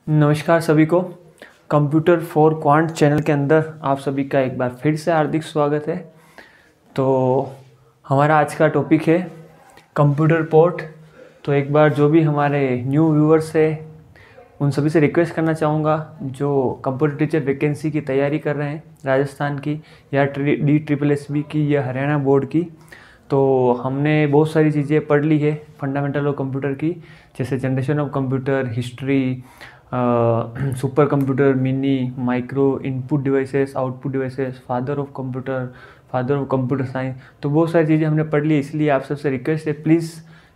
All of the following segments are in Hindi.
नमस्कार सभी को। कंप्यूटर फॉर क्वांट चैनल के अंदर आप सभी का एक बार फिर से हार्दिक स्वागत है। तो हमारा आज का टॉपिक है कंप्यूटर पोर्ट। तो एक बार जो भी हमारे न्यू व्यूअर्स है उन सभी से रिक्वेस्ट करना चाहूँगा जो कंप्यूटर टीचर वैकेंसी की तैयारी कर रहे हैं राजस्थान की या DSSB की या हरियाणा बोर्ड की। तो हमने बहुत सारी चीज़ें पढ़ ली है फंडामेंटल ऑफ कंप्यूटर की, जैसे generation of computer, history, super computer, mini, micro, input devices, output devices, father of computer science. तो बहुत सारी चीज़ें हमने पढ़ ली, इसलिए आप सबसे रिक्वेस्ट है प्लीज़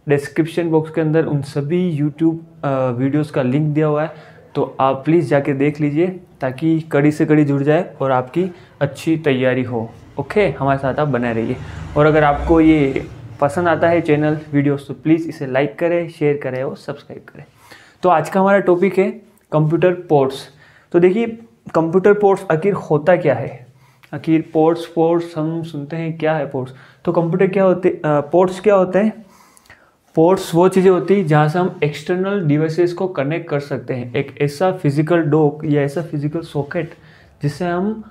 डिस्क्रिप्शन बॉक्स के अंदर उन सभी यूट्यूब वीडियोस का लिंक दिया हुआ है, तो आप प्लीज़ जाके देख लीजिए ताकि कड़ी से कड़ी जुड़ जाए और आपकी अच्छी तैयारी हो। ओके, हमारे साथ आप बने रहिए। और अगर आपको ये पसंद आता है चैनल वीडियोस तो प्लीज़ इसे लाइक करें, शेयर करें और सब्सक्राइब करें। तो आज का हमारा टॉपिक है कंप्यूटर पोर्ट्स। तो देखिए कंप्यूटर पोर्ट्स आखिर होता क्या है। आखिर पोर्ट्स हम सुनते हैं, क्या है पोर्ट्स। तो कंप्यूटर क्या होते, पोर्ट्स क्या होते हैं। पोर्ट्स वो चीज़ें होती हैं जहाँ से हम एक्सटर्नल डिवाइसेस को कनेक्ट कर सकते हैं। एक ऐसा फिजिकल डोक या ऐसा फिजिकल सॉकेट जिससे हम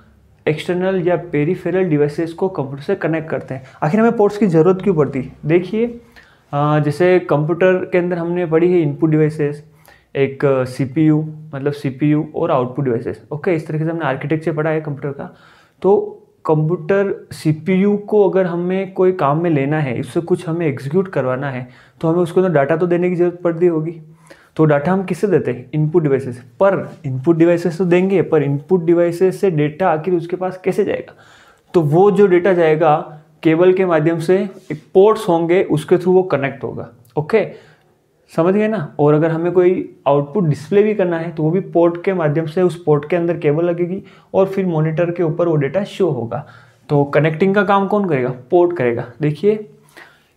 एक्सटर्नल या पेरिफेरल डिवाइसेस को कंप्यूटर से कनेक्ट करते हैं। आखिर हमें पोर्ट्स की ज़रूरत क्यों पड़ती है। देखिए जैसे कंप्यूटर के अंदर हमने पढ़ी है इनपुट डिवाइसेस, एक CPU मतलब CPU और आउटपुट डिवाइसेस। ओके, इस तरीके से हमने आर्किटेक्चर पढ़ा है कंप्यूटर का। तो कंप्यूटर CPU को अगर हमें कोई काम में लेना है, इससे कुछ हमें एग्जीक्यूट करवाना है, तो हमें उसको अंदर डाटा तो देने की ज़रूरत पड़ती होगी। तो डाटा हम किससे देते हैं, इनपुट डिवाइसेस। पर इनपुट डिवाइसेस तो देंगे, पर इनपुट डिवाइसेस से डेटा आखिर उसके पास कैसे जाएगा। तो वो जो डेटा जाएगा केबल के माध्यम से, एक पोर्ट्स होंगे उसके थ्रू वो कनेक्ट होगा। ओके, समझ गए ना। और अगर हमें कोई आउटपुट डिस्प्ले भी करना है तो वो भी पोर्ट के माध्यम से, उस पोर्ट के अंदर केबल लगेगी और फिर मॉनिटर के ऊपर वो डेटा शो होगा। तो कनेक्टिंग का काम कौन करेगा, पोर्ट करेगा। देखिए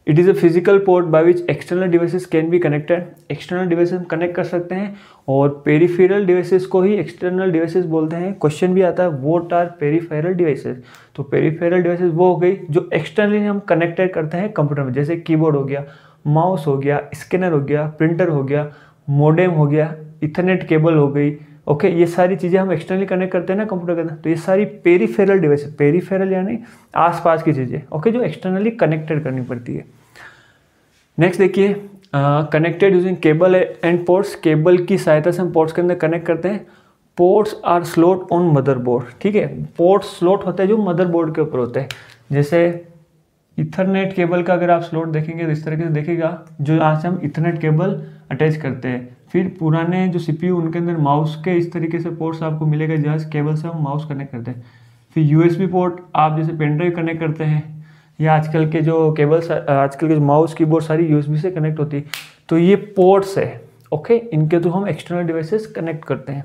it is a physical port by which external devices can be connected. External devices हम कनेक्ट कर सकते हैं और पेरिफेरल डिवाइसेस को ही एक्सटर्नल डिवाइसेस बोलते हैं। क्वेश्चन भी आता है व्हाट आर पेरिफेरल डिवाइसेस। तो पेरिफेरल डिवाइसेस वो हो गई जो एक्सटर्नली हम कनेक्टेड करते हैं कंप्यूटर में, जैसे कीबोर्ड हो गया, माउस हो गया, स्कैनर हो गया, प्रिंटर हो गया, मॉडेम हो गया, इथरनेट केबल हो गई। ओके, ये सारी चीज़ें हम एक्सटर्नली कनेक्ट करते हैं ना कंप्यूटर के अंदर। तो ये सारी पेरिफेरल डिवाइस, पेरिफेरल यानी आसपास की चीज़ें, ओके, जो एक्सटर्नली कनेक्टेड करनी पड़ती है। नेक्स्ट देखिए connected using cable and ports. Cable की सहायता से हम पोर्ट्स के अंदर कनेक्ट करते हैं। Ports are slot on motherboard. ठीक है, पोर्ट्स स्लॉट होते हैं जो मदरबोर्ड के ऊपर होते हैं। जैसे इथरनेट केबल का अगर आप स्लॉट देखेंगे तो इस तरीके से देखेगा, जो यहाँ से हम इथरनेट केबल अटैच करते हैं। फिर पुराने जो CPU उनके अंदर माउस के इस तरीके से पोर्ट्स आपको मिलेगा, जहाँ केबल से हम माउस कनेक्ट करते हैं। फिर USB पोर्ट आप जैसे पेन ड्राइव कनेक्ट करते हैं, या आजकल के जो केबल्स, आजकल के जो माउस कीबोर्ड सारी USB से कनेक्ट होती है। तो ये पोर्ट्स है। ओके, इनके थ्रू हम एक्सटर्नल डिवाइसेस कनेक्ट करते हैं।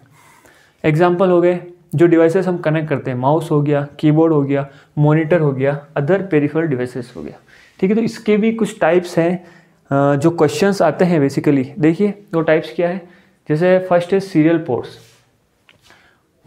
एग्जाम्पल हो गए जो डिवाइसेस हम कनेक्ट करते हैं, माउस हो गया, कीबोर्ड हो गया, मॉनिटर हो गया, अदर पेरिफेरल डिवाइसेस हो गया। ठीक है, तो इसके भी कुछ टाइप्स हैं जो क्वेश्चंस आते हैं बेसिकली। देखिए वो टाइप्स क्या है। जैसे फर्स्ट है सीरियल पोर्ट्स,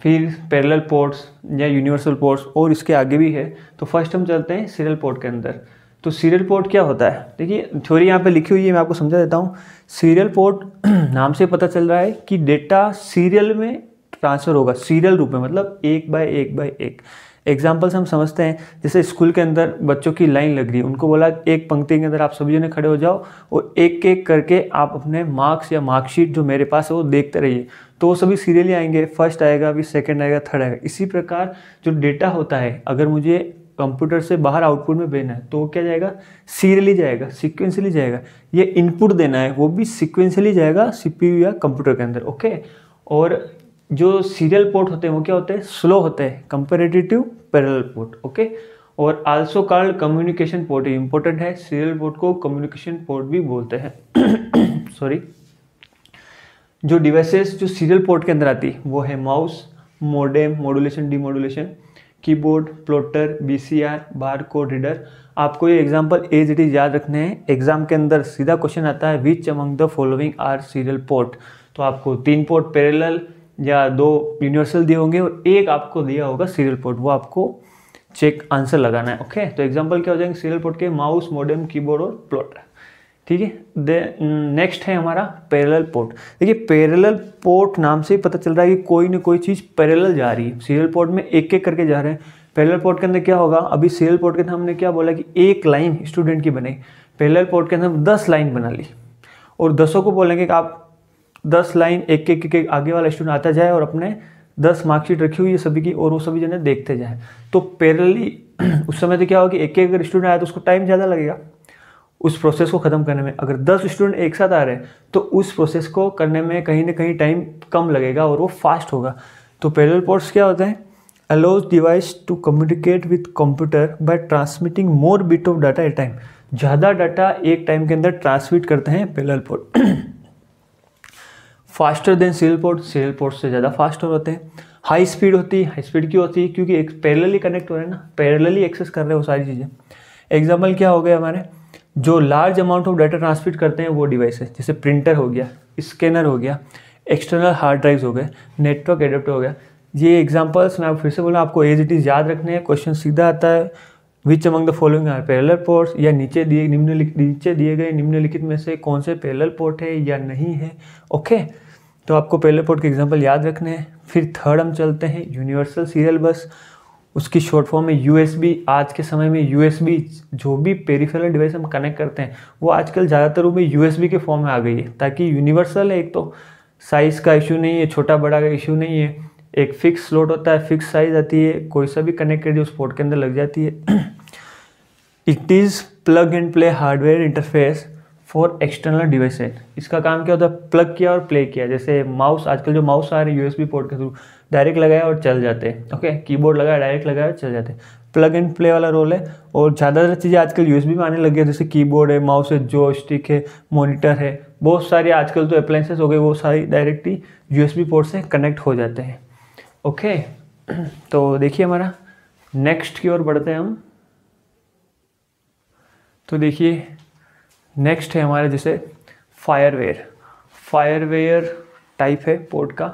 फिर पैरेलल पोर्ट्स या यूनिवर्सल पोर्ट्स, और इसके आगे भी है। तो फर्स्ट हम चलते हैं सीरियल पोर्ट के अंदर। तो सीरियल पोर्ट क्या होता है, देखिए थ्योरी यहाँ पे लिखी हुई है, मैं आपको समझा देता हूँ। सीरियल पोर्ट नाम से पता चल रहा है कि डेटा सीरियल में ट्रांसफ़र होगा, सीरियल रूप में, मतलब एक बाय एक। एग्जाम्पल्स हम समझते हैं, जैसे स्कूल के अंदर बच्चों की लाइन लग रही है, उनको बोला एक पंक्ति के अंदर आप सभी जने खड़े हो जाओ और एक एक करके आप अपने मार्क्स या मार्कशीट जो मेरे पास है वो देखते रहिए। तो वो सभी सीरियली आएंगे, फर्स्ट आएगा, फिर सेकंड आएगा, थर्ड आएगा। इसी प्रकार जो डेटा होता है, अगर मुझे कंप्यूटर से बाहर आउटपुट में भेजना है तो वो क्या जाएगा, सीरियली जाएगा, सिक्वेंसली जाएगा। ये इनपुट देना है वो भी सिक्वेंसली जाएगा CPU या कंप्यूटर के अंदर। ओके, और जो सीरियल पोर्ट होते हैं वो क्या होते हैं, स्लो होते हैं comparative to parallel port. Okay, और also called communication port, important है। सीरियल पोर्ट को कम्युनिकेशन पोर्ट भी बोलते हैं। सॉरी। जो डिवाइसेस जो सीरियल पोर्ट के अंदर आती है वो है mouse, modem, modulation, demodulation, keyboard, plotter, BCR, barcode reader. आपको ये एग्जांपल एज इट इज याद रखने हैं। एग्जाम के अंदर सीधा क्वेश्चन आता है which among the following are serial port. तो आपको 3 पोर्ट पैरेलल या 2 यूनिवर्सल दिए होंगे और एक आपको दिया होगा सीरियल पोर्ट, वो आपको चेक आंसर लगाना है। ओके, तो एग्जांपल क्या हो जाएंगे सीरियल पोर्ट के, माउस, मॉडेम, कीबोर्ड और प्लॉटर। ठीक है। नेक्स्ट है हमारा पैरेलल पोर्ट। देखिए पैरेलल पोर्ट नाम से ही पता चल रहा है कि कोई ना कोई चीज़ पैरेलल जा रही है। सीरियल पोर्ट में एक एक करके जा रहे हैं। पैरेलल पोर्ट के अंदर क्या होगा, अभी सीरियल पोर्ट के अंदर हमने क्या बोला कि एक लाइन स्टूडेंट की बनाई, पैरेलल पोर्ट के अंदर 10 लाइन बना ली और 10 को बोलेंगे कि आप 10 लाइन एक एक आगे वाला स्टूडेंट आता जाए और अपने 10 मार्कशीट रखी हुई है सभी की और वो सभी जने देखते जाए। तो पैरेलली उस समय तो क्या होगा कि एक एक अगर स्टूडेंट आया तो उसको टाइम ज़्यादा लगेगा उस प्रोसेस को ख़त्म करने में। अगर 10 स्टूडेंट एक साथ आ रहे हैं तो उस प्रोसेस को करने में कहीं ना कहीं टाइम कम लगेगा और वो फास्ट होगा। तो पैरेलल पोर्ट्स क्या होते हैं, allows device to communicate with computer by transmitting more bit of data at time. ज़्यादा डाटा एक टाइम के अंदर ट्रांसमिट करते हैं parallel port. Faster than serial port, serial port से ज़्यादा फास्ट होते हैं। हाई स्पीड होती है, हाई स्पीड क्यों होती है, क्योंकि एक पैरेलली कनेक्ट हो रहे हैं ना, पैरेलली एक्सेस कर रहे हैं वो सारी चीज़ें। एग्जाम्पल क्या हो गए हमारे, जो large amount of data transmit करते हैं वो डिवाइस है, जैसे प्रिंटर हो गया, स्कैनर हो गया, एक्सटर्नल हार्ड ड्राइव्स हो गए, नेटवर्क एडेप्टर हो गया। ये एग्जांपल्स मैं फिर से बोलूँ आपको एज इट इज़ याद रखने हैं। क्वेश्चन सीधा आता है, which among the following are parallel ports, या नीचे दिए गए निम्नलिखित में से कौन से पैरेलल पोर्ट है या नहीं है। ओके, तो आपको पैरेलल पोर्ट के एग्जांपल याद रखने हैं। फिर थर्ड हम चलते हैं यूनिवर्सल सीरियल बस, उसकी शॉर्ट फॉर्म में यूएसबी। आज के समय में यूएसबी जो भी पेरिफेरल डिवाइस हम कनेक्ट करते हैं वो आजकल ज़्यादातर वो यूएसबी के फॉर्म में आ गई है, ताकि यूनिवर्सल है। एक तो साइज़ का इशू नहीं है, छोटा बड़ा का इशू नहीं है, एक फिक्स स्लॉट होता है, फिक्स साइज आती है, कोई सा भी कनेक्ट कर दिया उस पोर्ट के अंदर लग जाती है। It is plug and play hardware interface for external devices. इसका काम क्या होता है, प्लग किया और प्ले किया। जैसे माउस, आजकल जो माउस आ रहे हैं यूएसबी पोर्ट के थ्रू डायरेक्ट लगाया और चल जाते हैं। ओके, कीबोर्ड लगाया डायरेक्ट लगाया और चल जाते हैं। प्लग एंड प्ले वाला रोल है। और ज़्यादातर चीज़ें आजकल यूएसबी में आने लगी है, जैसे कीबोर्ड है, माउस है, जॉयस्टिक है, मॉनिटर है, बहुत सारे आजकल तो अप्लायंसेस हो गए, वो सारी डायरेक्टली यूएसबी पोर्ट से कनेक्ट हो जाते हैं। ओके, तो देखिए हमारा नेक्स्ट की ओर बढ़ते हैं हम। तो देखिए नेक्स्ट है हमारे जैसे फायरवेयर। फायरवेयर टाइप है पोर्ट का,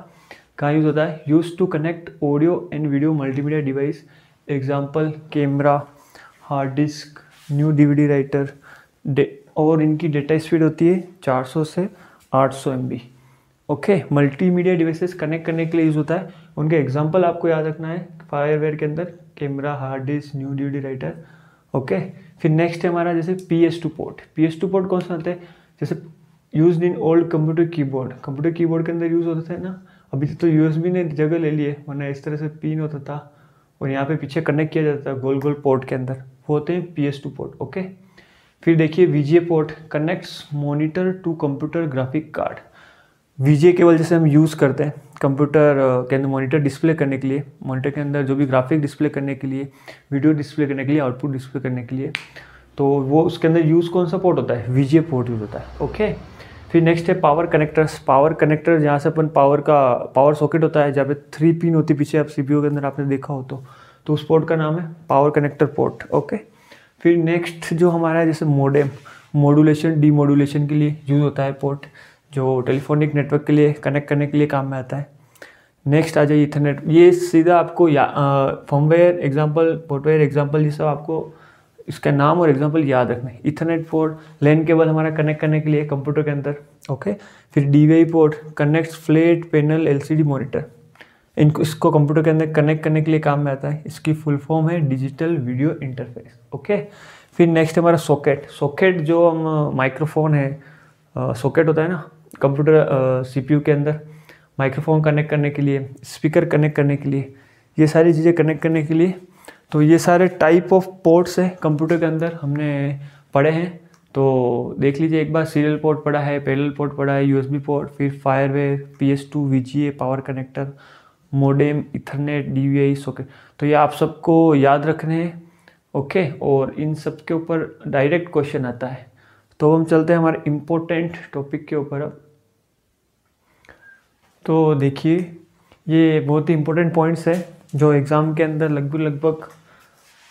कहाँ यूज़ होता है, use to connect audio and video multimedia device. Example camera, hard disk, new DVD writer, और इनकी डेटा स्पीड होती है 400 से 800 MB। Okay, multimedia devices connect करने के लिए यूज़ होता है। उनके एग्जांपल आपको याद रखना है फायरवेयर के अंदर, camera, hard disk, new DVD writer. Okay, फिर नेक्स्ट है हमारा जैसे PS2 पोर्ट। PS2 पोर्ट कौन सा होता है, जैसे used in old computer keyboard. Computer keyboard के अंदर यूज़ होता था ना, अभी तो यूएसबी ने जगह ले ली है, वरना इस तरह से पिन होता था और यहाँ पे पीछे कनेक्ट किया जाता था गोल गोल पोर्ट के अंदर, वो होते हैं PS2 पोर्ट। ओके, फिर देखिए VGA port, connects monitor to computer graphic card. VGA cable जैसे हम यूज़ करते हैं कंप्यूटर के अंदर मॉनिटर डिस्प्ले करने के लिए, मॉनिटर के अंदर जो भी ग्राफिक डिस्प्ले करने के लिए, वीडियो डिस्प्ले करने के लिए, आउटपुट डिस्प्ले करने के लिए, तो वो उसके अंदर यूज़ कौन सा पोर्ट होता है, VGA पोर्ट यूज़ होता है। ओके, फिर नेक्स्ट है पावर कनेक्टर्स। पावर कनेक्टर जहाँ से अपन पावर सॉकेट होता है, जहाँ पे 3 पिन होती है पीछे, आप CPU के अंदर आपने देखा हो तो उस पोर्ट का नाम है पावर कनेक्टर पोर्ट। ओके, फिर नेक्स्ट जो हमारा है जैसे मोडेम, मॉड्यूलेशन डीमॉड्यूलेशन के लिए यूज़ होता है पोर्ट, जो टेलीफोनिक नेटवर्क के लिए कनेक्ट करने के लिए काम में आता है। नेक्स्ट आ जाइए ईथरनेट। ये सीधा आपको फर्मवेयर एग्जाम्पल, पोर्टवेयर एग्जाम्पल, ये सब आपको इसका नाम और एग्जांपल याद रखना है। इथरनेट पोर्ट, लैन केबल हमारा कनेक्ट करने के लिए कंप्यूटर के अंदर। ओके, फिर DVI port, connects flat panel LCD monitor. इसको कंप्यूटर के अंदर कनेक्ट करने के लिए काम में आता है। इसकी फुल फॉर्म है डिजिटल वीडियो इंटरफेस। ओके, फिर नेक्स्ट हमारा सॉकेट। सॉकेट जो हम माइक्रोफोन है, सॉकेट होता है ना कंप्यूटर CPU के अंदर, माइक्रोफोन कनेक्ट करने के लिए, स्पीकर कनेक्ट करने के लिए, ये सारी चीज़ें कनेक्ट करने के लिए। तो ये सारे टाइप ऑफ पोर्ट्स हैं कंप्यूटर के अंदर, हमने पढ़े हैं। तो देख लीजिए एक बार, सीरियल पोर्ट पढ़ा है, पैरेलल पोर्ट पढ़ा है, USB पोर्ट, फिर फायरवेयर, PS2, VGA, power connector, modem, Ethernet, DVI, socket. तो ये आप सबको याद रखने हैं। ओके, और इन सब के ऊपर डायरेक्ट क्वेश्चन आता है। तो हम चलते हैं हमारे इम्पोर्टेंट टॉपिक के ऊपर अब। तो देखिए ये बहुत ही इम्पोर्टेंट पॉइंट्स है जो एग्ज़ाम के अंदर लगभग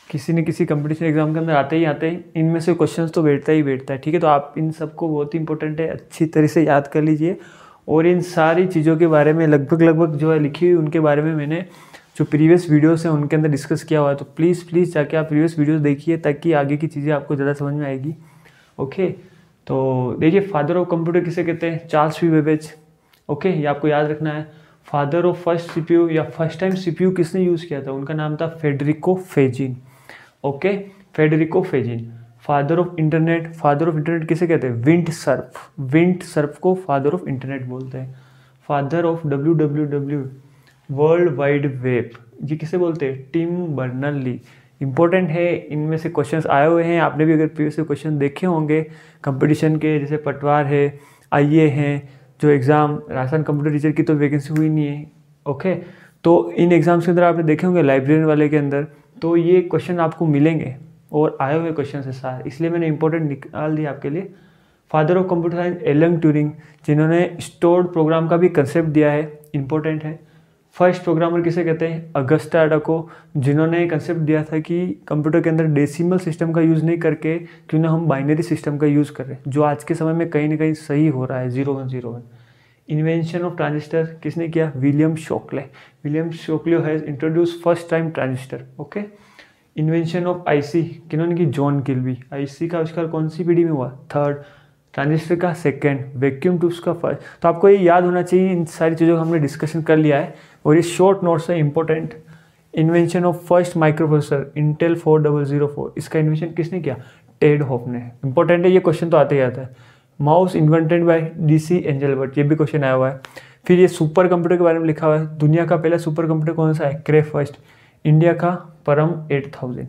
किसी न किसी कंपटीशन एग्जाम के अंदर आते ही इनमें से क्वेश्चंस तो बैठता है। ठीक है, तो आप इन सबको, बहुत ही इंपॉर्टेंट है, अच्छी तरह से याद कर लीजिए। और इन सारी चीज़ों के बारे में लगभग जो है लिखी हुई, उनके बारे में मैंने जो प्रीवियस वीडियोस हैं उनके अंदर डिस्कस किया हुआ है। तो प्लीज़ जाके आप प्रीवियस वीडियोस देखिए, ताकि आगे की चीज़ें आपको ज़्यादा समझ में आएगी। ओके, तो देखिए फादर ऑफ कंप्यूटर किसे कहते हैं, चार्ल्स वी बेबेज। ओके, ये आपको याद रखना है। फादर ऑफ फर्स्ट सीपीयू या फर्स्ट टाइम सीपीयू किसने यूज़ किया था, उनका नाम था Federico Faggin. Okay, Federico Faggin. Father of internet किसे कहते हैं, विंट सर्फ। विंट सर्फ को फादर ऑफ इंटरनेट बोलते हैं। Father of WWW world wide web, ये किसे बोलते हैं, टिम बर्नर ली। इंपॉर्टेंट है, इनमें से क्वेश्चंस आए हुए हैं, आपने भी अगर प्रीवियस क्वेश्चन देखे होंगे कंपटीशन के, जैसे पटवार है, आईए हैं, जो एग्ज़ाम राजस्थान कंप्यूटर टीचर की तो वैकेंसी हुई नहीं है। ओके, तो इन एग्ज़ाम्स के अंदर आपने देखे होंगे लाइब्रेरियन वाले के अंदर, तो ये क्वेश्चन आपको मिलेंगे और आए हुए क्वेश्चन है सारे, इसलिए मैंने इंपॉर्टेंट निकाल दिया आपके लिए। Father of computer science Alan Turing, जिन्होंने स्टोर्ड प्रोग्राम का भी कंसेप्ट दिया है, इंपॉर्टेंट है। फर्स्ट प्रोग्रामर किसे कहते हैं, अगस्टा अडाको, जिन्होंने कंसेप्ट दिया था कि कंप्यूटर के अंदर डेसिमल सिस्टम का यूज़ नहीं करके क्यों ना हम बाइनरी सिस्टम का यूज़ करें, जो आज के समय में कहीं ना कहीं सही हो रहा है, 0101। इन्वेंशन ऑफ ट्रांजिस्टर किसने किया, William Shockley. William Shockley has introduce first time transistor. Okay, invention of IC किन्होंने की, जॉन किल्बी। आईसी का आविष्कार कौन सी पीढ़ी में हुआ, थर्ड। ट्रांजिस्टर का सेकंड, वैक्यूम ट्यूब्स का फर्स्ट। तो आपको ये याद होना चाहिए, इन सारी चीज़ों का हमने डिस्कशन कर लिया है और ये शॉर्ट नोट्स है important. Invention of first micro processor Intel 4004, इसका इन्वेंशन किसने किया, टेड हॉफ ने। इंपॉर्टेंट है, ये क्वेश्चन तो आते ही आता है। Mouse invented by DC Engelbart, ये भी क्वेश्चन आया हुआ है। फिर ये सुपर कंप्यूटर के बारे में लिखा हुआ है, दुनिया का पहला सुपर कंप्यूटर कौन सा है, क्रे फर्स्ट। इंडिया का परम 8000।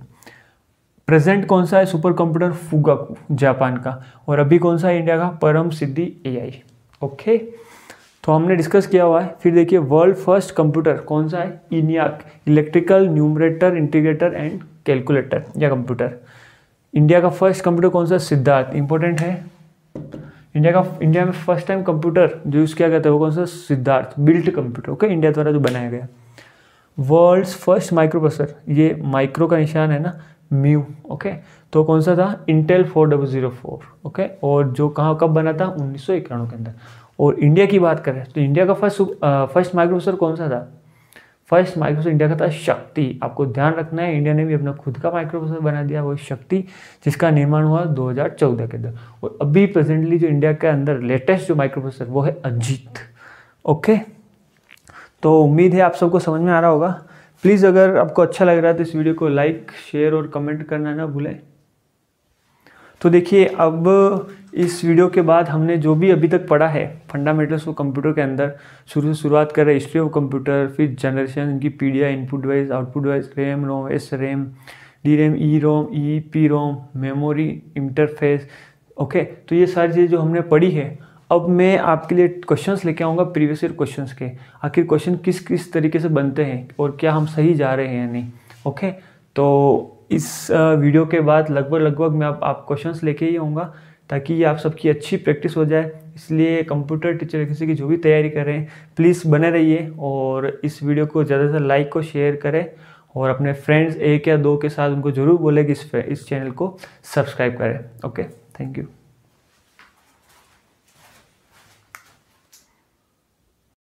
प्रेजेंट कौन सा है सुपर कंप्यूटर, फुगाकू जापान का। और अभी कौन सा है इंडिया का, परम सिद्धि AI। ओके, तो हमने डिस्कस किया हुआ है। फिर देखिए वर्ल्ड फर्स्ट कंप्यूटर कौन सा है, इनियाक, electrical numerator integrator and calculator या कंप्यूटर। इंडिया का फर्स्ट कंप्यूटर कौन सा, सिद्धार्थ। इंपॉर्टेंट है, इंडिया में फर्स्ट टाइम कंप्यूटर जो यूज़ किया गया था वो कौन सा, Siddharth built computer. Okay, India द्वारा जो बनाया गया। वर्ल्ड्स फर्स्ट माइक्रो प्रोसेसर, ये माइक्रो का निशान है ना, म्यू। ओके, तो कौन सा था, इंटेल 4004। ओके, और जो कहाँ कब बना था, 1991 के अंदर। और इंडिया की बात करें तो इंडिया का फर्स्ट माइक्रो प्रोसेसर कौन सा था, फर्स्ट माइक्रो प्रोसेसर इंडिया का था शक्ति। आपको ध्यान रखना है, इंडिया ने भी अपना खुद का माइक्रो प्रोसेसर बना दिया, वो शक्ति, जिसका निर्माण हुआ 2014 के अंदर। और अभी प्रेजेंटली जो इंडिया के अंदर लेटेस्ट जो माइक्रो प्रोसेसर वो है अजीत। ओके, तो उम्मीद है आप सबको समझ में आ रहा होगा। प्लीज़ अगर आपको अच्छा लग रहा है तो इस वीडियो को लाइक, शेयर और कमेंट करना ना भूलें। तो देखिए, अब इस वीडियो के बाद हमने जो भी अभी तक पढ़ा है फंडामेंटल्स ऑफ कंप्यूटर के अंदर, शुरू से शुरुआत कर रहे हैं हिस्ट्री ऑफ कंप्यूटर, फिर जनरेशन, इनकी पीडिया, input device, output device, RAM ROM, SRAM, DRAM, EROM, EEPROM, memory, interface. Okay, तो ये सारी चीज़ें जो हमने पढ़ी है, अब मैं आपके लिए क्वेश्चंस लेके आऊँगा प्रीवियस ईयर क्वेश्चंस के, आखिर क्वेश्चन किस किस तरीके से बनते हैं और क्या हम सही जा रहे हैं या नहीं। ओके, तो इस वीडियो के बाद लगभग मैं आप क्वेश्चंस लेके ही आऊँगा, ताकि आप सबकी अच्छी प्रैक्टिस हो जाए। इसलिए कंप्यूटर टीचर किसी की जो भी तैयारी कर रहे हैं, प्लीज़ बने रहिए और इस वीडियो को ज़्यादा से लाइक को शेयर करें और अपने फ्रेंड्स 1 या 2 के साथ उनको ज़रूर बोलें कि इस चैनल को सब्सक्राइब करें। Okay, thank you.